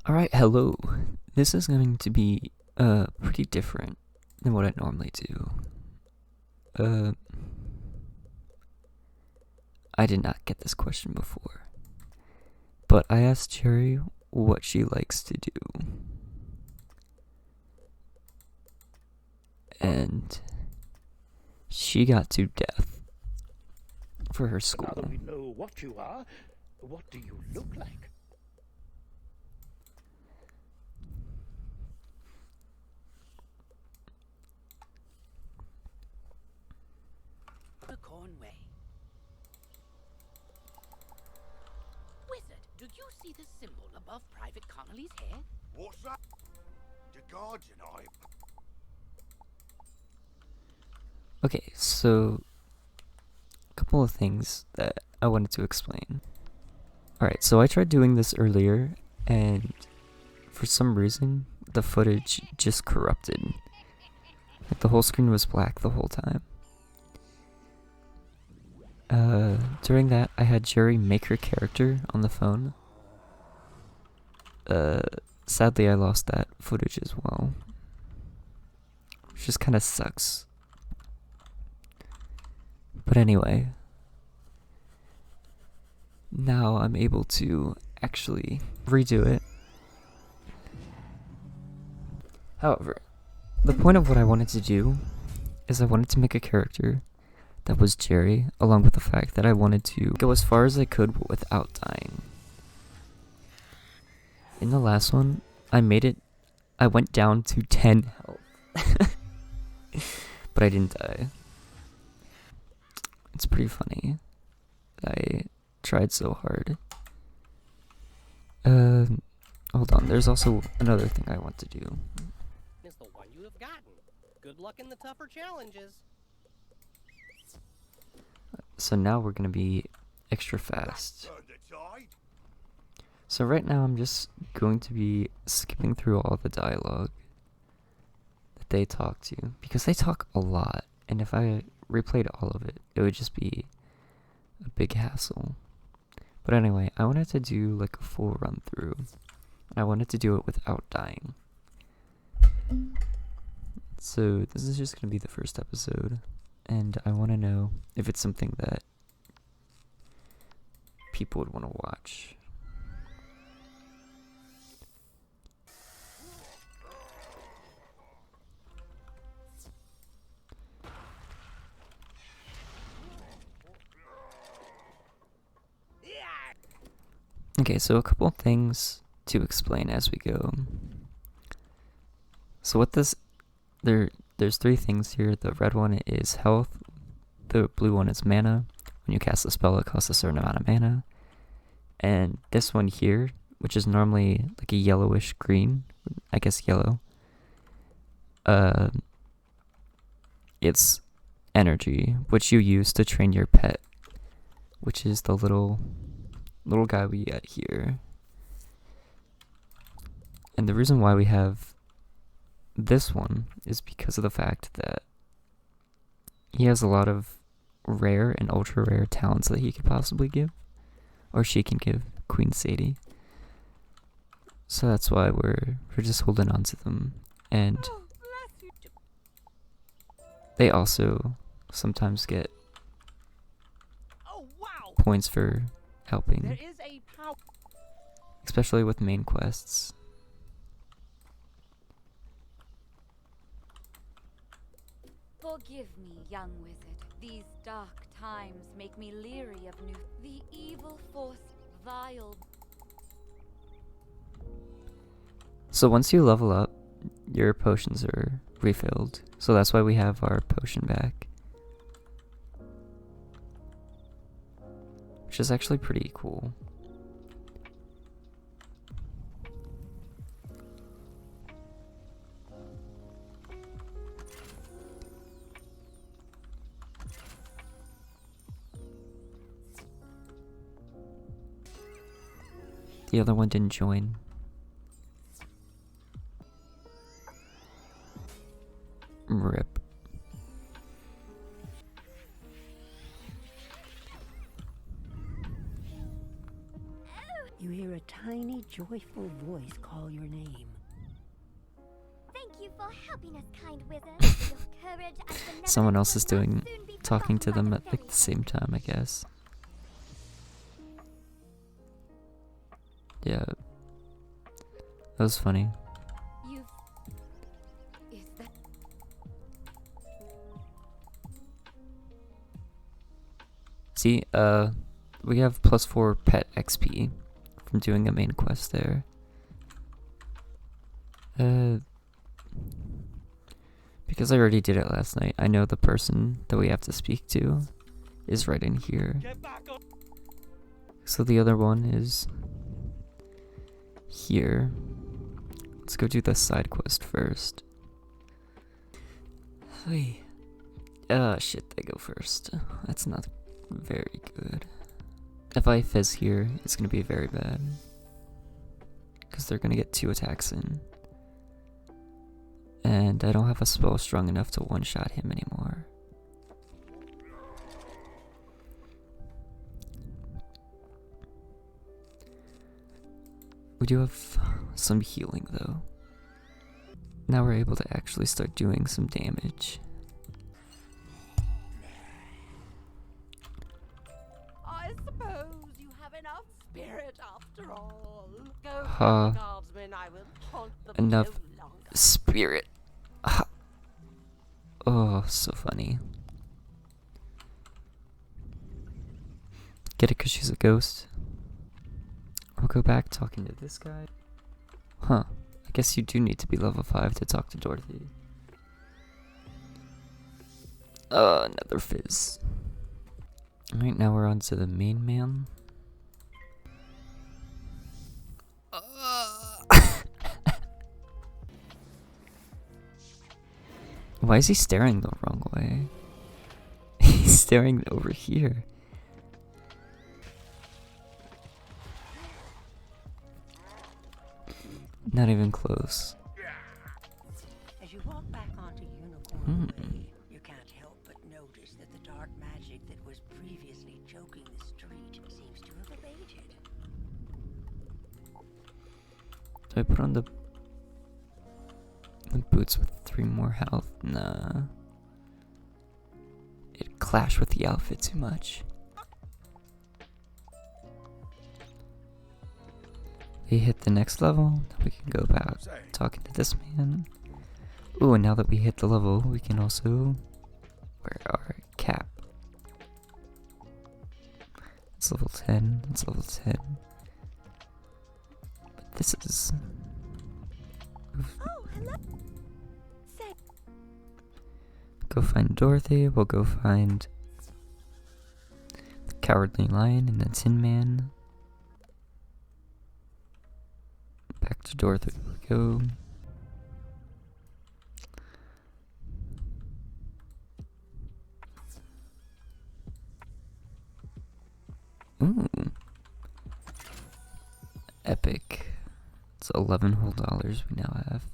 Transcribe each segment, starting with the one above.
Alright, hello. This is going to be pretty different than what I normally do. Uh I did not get this question before. But I asked Cherry what she likes to do. And she got to death for her Now school. that we know what you are, what do you look like? Cornway. Wizard, do you see the symbol above Private Connolly's head? What's that? The guards and I. Okay, so a couple of things that I wanted to explain. Alright, so I tried doing this earlier, and for some reason, the footage just corrupted. Like, the whole screen was black the whole time. During that, I had Jerry make her character on the phone. Sadly, I lost that footage as well. Which just kind of sucks. But anyway, now I'm able to actually redo it. However, the point of what I wanted to do is I wanted to make a character that was Jerry, along with the fact that I wanted to go as far as I could without dying. In the last one, I went down to 10 health. But I didn't die. It's pretty funny. I tried so hard. Hold on, there's also another thing I want to do. Is the one you have gotten. Good luck in the tougher challenges. So now we're gonna be extra fast. Turn the tide. So right now I'm just going to be skipping through all the dialogue that they talk to, because they talk a lot, and if I replayed all of it, it would just be a big hassle. But anyway, I wanted to do like a full run through. I wanted to do it without dying. So this is just gonna be the first episode, and I want to know if it's something that people would want to watch. Okay, so a couple things to explain as we go. So what this, there's three things here. The red one is health, the blue one is mana. When you cast a spell, it costs a certain amount of mana. And this one here, which is normally like a yellowish green, I guess yellow, it's energy, which you use to train your pet, which is the little guy we get here. And the reason why we have this one is because of the fact that he has a lot of rare and ultra rare talents that he could possibly give, or she can give Queen Sadie. So that's why we're just holding on to them. And they also sometimes get Oh, wow! points for helping, There is a power. especially with main quests. Forgive me, young wizard. These dark times make me leery of new. The evil force, vile. So once you level up, your potions are refilled. So that's why we have our potion back, which is actually pretty cool. The other one didn't join. Rip. You hear a tiny, joyful voice call your name. Thank you for helping us, kind wizard. Your courage and benevolence Someone else is will not doing soon be talking to forgotten them by at like the fairy same time, I guess. Yeah. That was funny. You've... Is that... See, we have +4 pet XP from doing a main quest there. Because I already did it last night, I know the person that we have to speak to is right in here. So the other one is here. Let's go do the side quest first. Hey. Shit, they go first. That's not very good. If I fizz here, it's gonna be very bad. Because they're gonna get 2 attacks in. And I don't have a spell strong enough to one-shot him anymore. We do have some healing though. Now we're able to actually start doing some damage. I suppose you have enough spirit after all. Go, Huh. guardsmen, I will haunt them Enough no longer. spirit. Ah. Oh, so funny. Get it because she's a ghost? I'll go back talking to this guy. Huh. I guess you do need to be level 5 to talk to Dorothy. Another fizz. Alright, now we're on to the main man. Why is he staring the wrong way? He's staring over here. Not even close. As you walk back onto Unicorn Hmm. Way, you can't help but notice that the dark magic that was previously choking the street seems to have abated. Do I put on the boots with 3 more health? Nah. It clashed with the outfit too much. We hit the next level, we can go back talking to this man. Ooh, and now that we hit the level, we can also wear our cap. It's level 10, it's level 10. But this is... Oh, hello. Say, Go find Dorothy, we'll go find the Cowardly Lion and the Tin Man. Back to Dorothy we go. Ooh. Epic. It's 11 whole dollars we now have.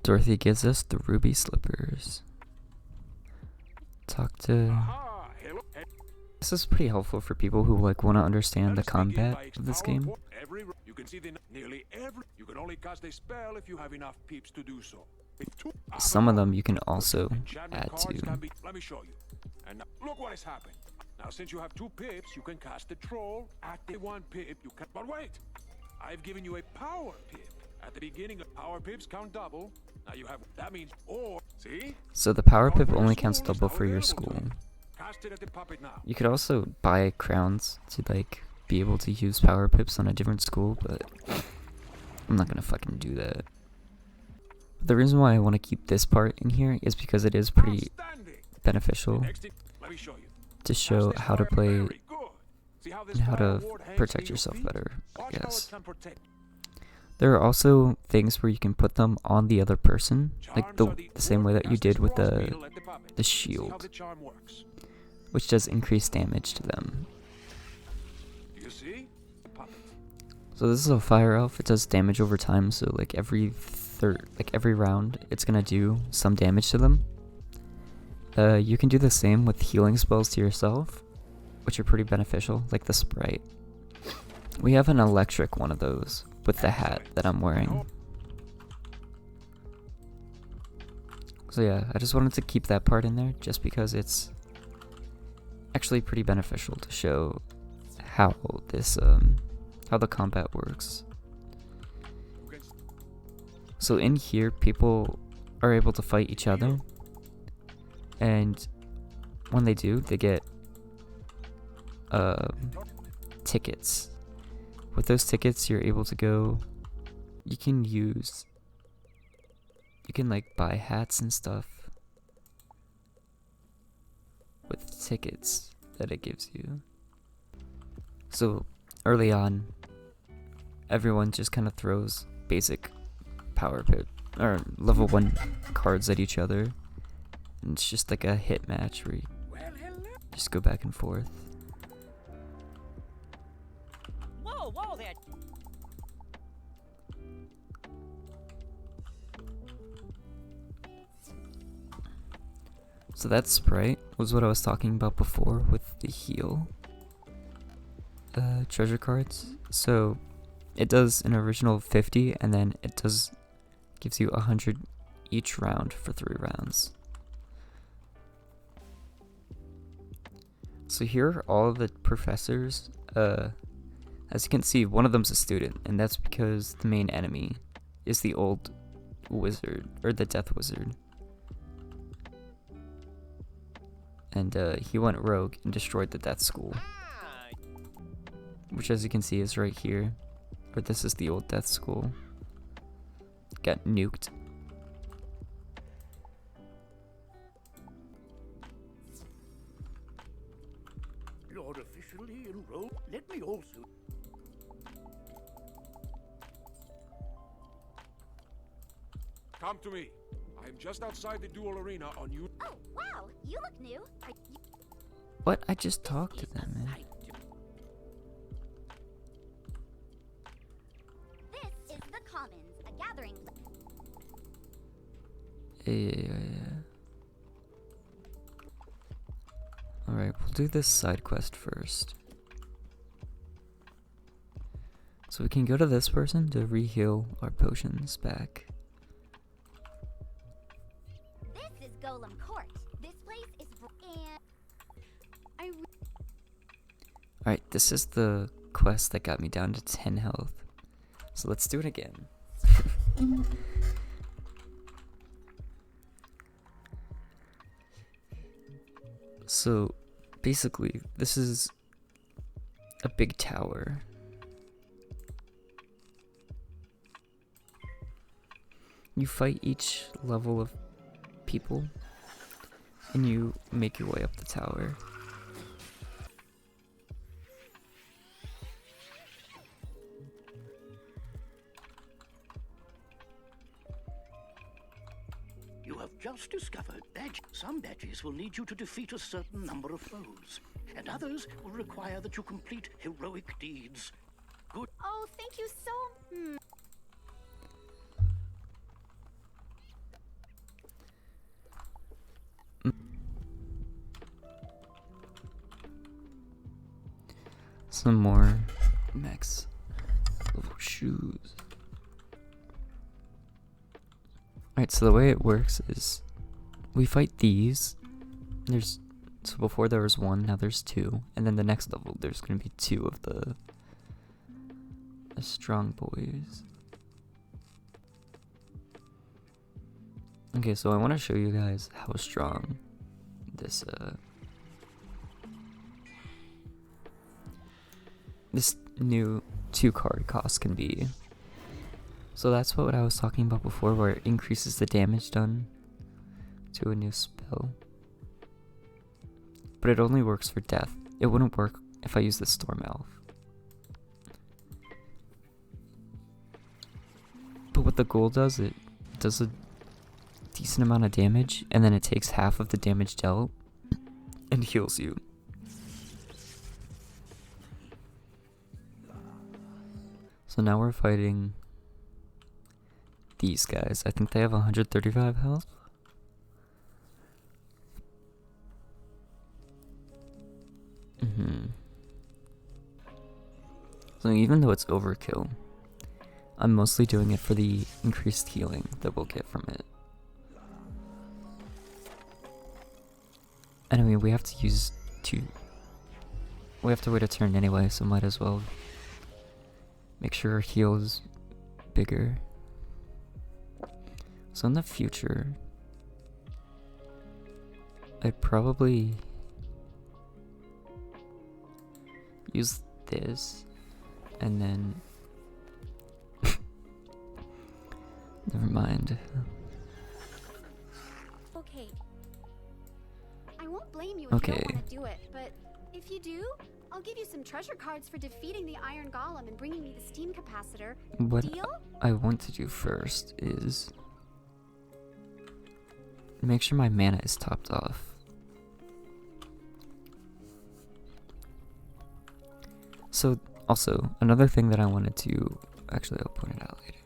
Dorothy gives us the ruby slippers. Talk to... This is pretty helpful for people who like want to understand the combat of this game. You can see nearly every. You can only cast a spell if you have enough peeps to do so. Some of them you can also add to. Let me show you. And now, look what has happened. Now, since you have 2 pips, you can cast the troll. At the 1 pip, you can. But wait, I've given you a power pip. At the beginning of power pips count double. Now you have. That means or. See? So the power pip only counts double for your school. Cast it at the puppet now. You could also buy crowns to like be able to use power pips on a different school, but I'm not gonna fucking do that. The reason why I want to keep this part in here is because it is pretty beneficial Let me show you. to show how to play Very good. See how this and how to power ward hangs protect near your yourself feet? better, I Watch how it guess. can protect. There are also things where you can put them on the other person, like the same way that you did with the shield, The charm works. which does increase damage to them. You see? Puppet. So this is a fire elf. It does damage over time. So like every round, it's gonna do some damage to them. You can do the same with healing spells to yourself. which are pretty beneficial, like the Sprite. We have an electric one of those with the hat that I'm wearing. So yeah, I just wanted to keep that part in there just because it's actually pretty beneficial to show how this how the combat works. So in here, people are able to fight each other, and when they do, they get tickets. With those tickets, you're able to go. You can like buy hats and stuff with tickets that it gives you. So early on, everyone just kind of throws basic power pit or level 1 cards at each other, and it's just like a hit match where you just go back and forth. Whoa there. So that Sprite was what I was talking about before with the heal treasure cards. So it does an original 50, and then it gives you 100 each round for 3 rounds. So here are all of the professors. As you can see, one of them's a student, and that's because the main enemy is the old wizard, or the death wizard. And he went rogue and destroyed the death school, which, as you can see, is right here. But this is the old death school. Got nuked. You're officially enrolled. Let me also. Come to me. I'm just outside the duel arena on you. Oh, wow, you look new. Are you... What? I just talked to them, man. This is the Commons, a gathering. Yeah. Alright, we'll do this side quest first. So we can go to this person to re-heal our potions back. This is Golem Court. This place is and Alright, this is the quest that got me down to 10 health. So let's do it again. So basically, this is a big tower. You fight each level of people, and you make your way up the tower. You have just discovered badge. Some badges will need you to defeat a certain number of foes, and others will require that you complete heroic deeds. Good. oh, thank you so. Some more max level shoes. Alright, so the way it works is we fight these. So before there was 1, now there's 2, and then the next level there's gonna be 2 of the strong boys. Okay, so I want to show you guys how strong this new 2-card cost can be. So that's what I was talking about before, where it increases the damage done to a new spell. But it only works for death. It wouldn't work if I use the Storm Elf. But what the gold does, it does a decent amount of damage, and then it takes half of the damage dealt and heals you. So now we're fighting these guys. I think they have 135 health. So even though it's overkill, I'm mostly doing it for the increased healing that we'll get from it. And I mean, we have to wait a turn anyway, so might as well make sure our heal is bigger. So in the future, I'd probably use this and then never mind. Okay. I won't blame you if Okay. you don't want to do it, but if you do, I'll give you some treasure cards for defeating the Iron Golem and bringing me the steam capacitor. What Deal? I want to do first is make sure my mana is topped off. So, also, another thing that I wanted to, actually I'll point it out later.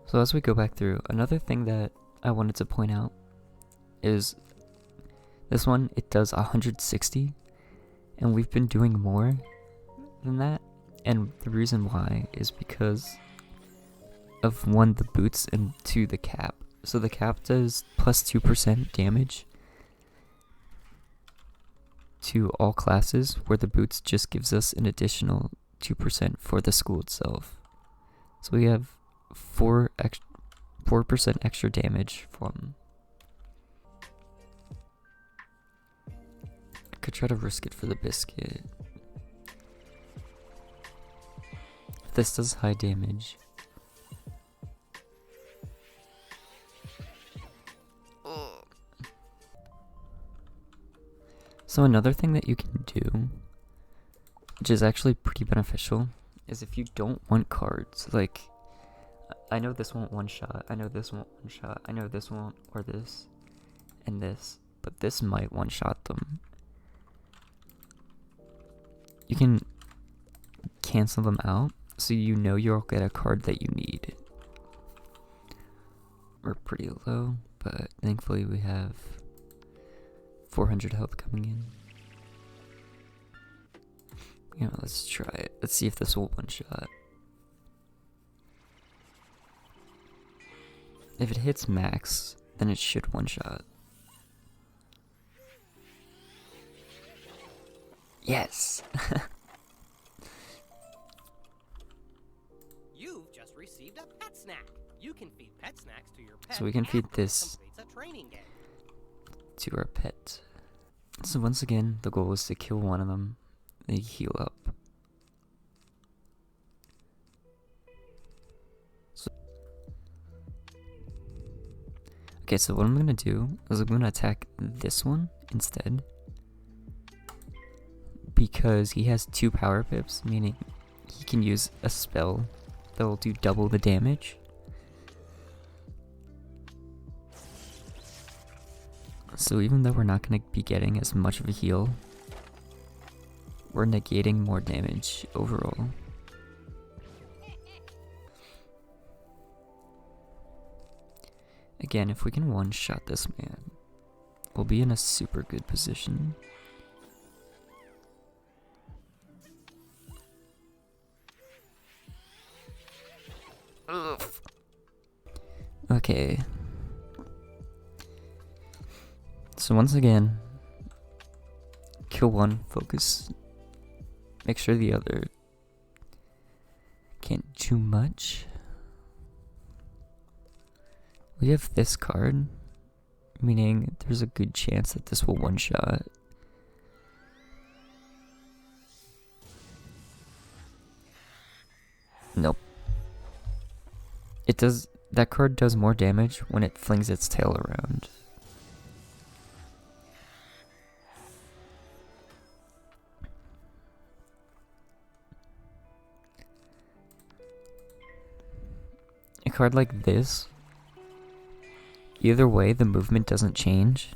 So as we go back through, another thing that I wanted to point out is this one, it does 160, and we've been doing more than that, and the reason why is because of one, the boots, and two, the cap. So the cap does plus 2% damage to all classes, where the boots just gives us an additional 2% for the school itself. So we have 4% extra damage from. I could try to risk it for the biscuit. This does high damage. So another thing that you can do, which is actually pretty beneficial, is if you don't want cards, like, I know this won't one shot, I know this won't one shot, I know this won't, or this, and this, but this might one shot them. You can cancel them out, so you know you'll get a card that you need. We're pretty low, but thankfully we have 400 health coming in. Yeah, let's try it. Let's see if this will one shot. If it hits max, then it should one shot. Yes! You've just received a pet snack. You can feed pet snacks to your pet. So we can feed after it this completes a training game. to our pet. So once again, the goal is to kill one of them, they heal up. Okay, so what I'm gonna do is I'm gonna attack this one instead, because he has 2 power pips, meaning he can use a spell that will do double the damage. So even though we're not going to be getting as much of a heal, we're negating more damage overall. Again, if we can one-shot this man, we'll be in a super good position. Ugh. Okay. So once again, kill one, focus, make sure the other can't do much. We have this card, meaning there's a good chance that this will one-shot. Nope. It does, that card does more damage when it flings its tail around. A card like this, either way the movement doesn't change,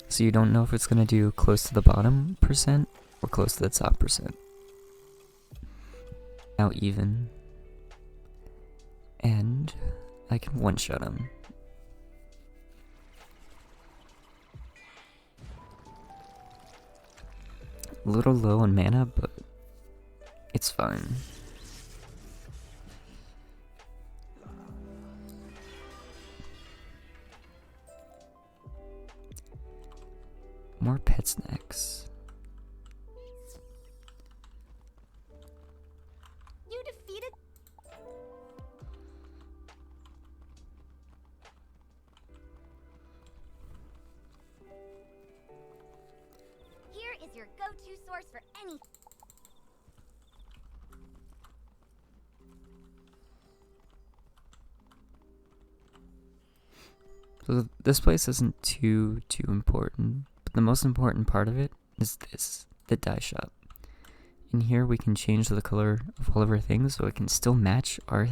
so you don't know if it's going to do close to the bottom percent or close to the top percent. Now even, and I can one-shot him. A little low on mana, but it's fine. More pet snacks. You defeated. Here is your go-to source for any. So this place isn't too important, but the most important part of it is this, the dye shop. In here we can change the color of all of our things so it can still match our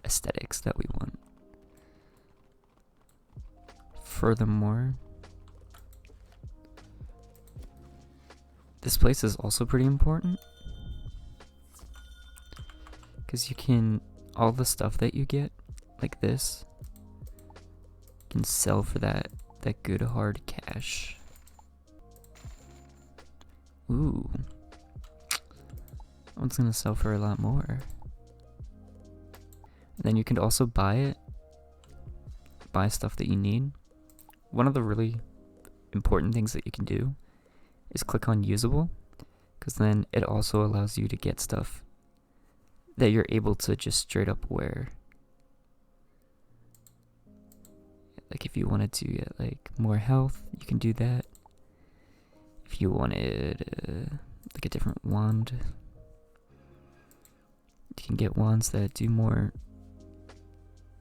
aesthetics that we want. Furthermore, this place is also pretty important because you can, all the stuff that you get, like this, can sell for that good hard cash. Ooh. That one's gonna sell for a lot more. And then you can also buy stuff that you need. One of the really important things that you can do is click on usable, because then it also allows you to get stuff that you're able to just straight up wear. Like if you wanted to get like more health, you can do that. If you wanted like a different wand, you can get wands that do more.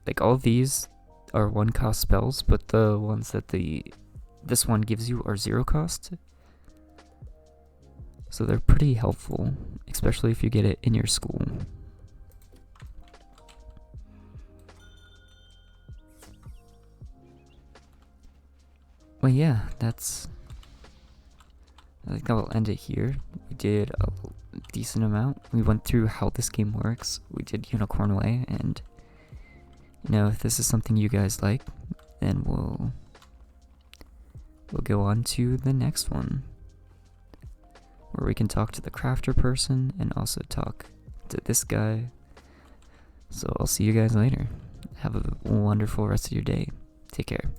Like all of these are 1 cost spells, but the ones that this one gives you are 0 cost. So they're pretty helpful, especially if you get it in your school. Well, yeah, I think that will end it here. We did a decent amount. We went through how this game works. We did Unicorn Way, and you know, if this is something you guys like, then we'll go on to the next one, where we can talk to the crafter person and also talk to this guy. So I'll see you guys later. Have a wonderful rest of your day. Take care.